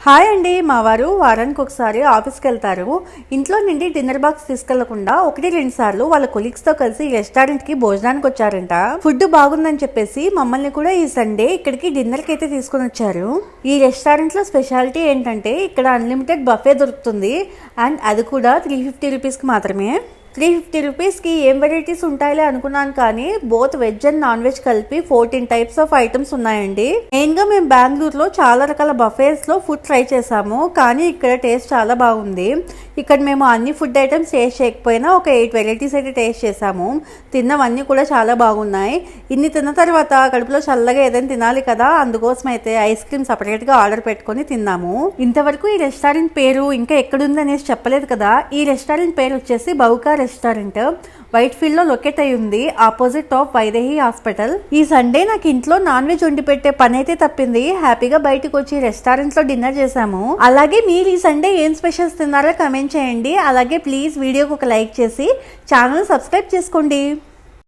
Hi అండి, మా వారు వారానికి ఒకసారి ఆఫీస్కి వెళ్తారు. ఇంట్లో నుండి డిన్నర్ బాక్స్ తీసుకెళ్లకుండా 1-2 సార్లు వాళ్ళ కొలీగ్స్ తో కలిసి రెస్టారెంట్ కి భోజనానికి వచ్చారంట. ఫుడ్ బాగుందని చెప్పేసి మమ్మల్ని కూడా ఈ సండే ఇక్కడికి డిన్నర్ కి అయితే తీసుకొని వచ్చారు. ఈ రెస్టారెంట్ లో స్పెషాలిటీ ఏంటంటే ఇక్కడ అన్లిమిటెడ్ బఫే దొరుకుతుంది. అండ్ అది కూడా 350 రూపీస్ కి మాత్రమే. 350 రూపీస్కి ఏం వెరైటీస్ ఉంటాయిలే అనుకున్నాను, కానీ both veg and non veg కలిపి 14 టైప్స్ ఆఫ్ ఐటమ్స్ ఉన్నాయండి. మెయిన్గా మేము బెంగళూరులో చాలా రకాల బఫేస్లో ఫుడ్ ట్రై చేసాము, కానీ ఇక్కడ టేస్ట్ చాలా బాగుంది. ఇక్కడ మేము అన్ని ఫుడ్ ఐటమ్స్ టేస్ట్ చేయకపోయినా ఒక 8 వెరైటీస్ అయితే టేస్ట్ చేసాము. తిన్నవన్నీ కూడా చాలా బాగున్నాయి. ఇన్ని తిన్న తర్వాత కడుపులో చల్లగా ఏదైనా తినాలి కదా, అందుకోసం అయితే ఐస్ క్రీమ్ సపరేట్గా ఆర్డర్ పెట్టుకొని తిన్నాము. ఇంతవరకు ఈ రెస్టారెంట్ పేరు ఇంకా ఎక్కడుంది అనేసి చెప్పలేదు కదా. ఈ రెస్టారెంట్ పేరు వచ్చేసి బౌకా రెస్టారెంట్. వైట్ ఫీల్డ్ లో లొకేట్ అయి ఉంది, ఆపోజిట్ ఆఫ్ వైదేహి హాస్పిటల్. ఈ సండే నాకు ఇంట్లో నాన్ వెజ్ వండి పెట్టే పని అయితే తప్పింది. హ్యాపీగా బయటకు వచ్చి రెస్టారెంట్ లో డిన్నర్ చేసాము. అలాగే మీరు ఈ సండే ఏం స్పెషల్స్ తిన్నారో కమెంట్ చేయండి. అలాగే ప్లీజ్ వీడియోకి ఒక లైక్ చేసి ఛానల్ సబ్స్క్రైబ్ చేసుకోండి.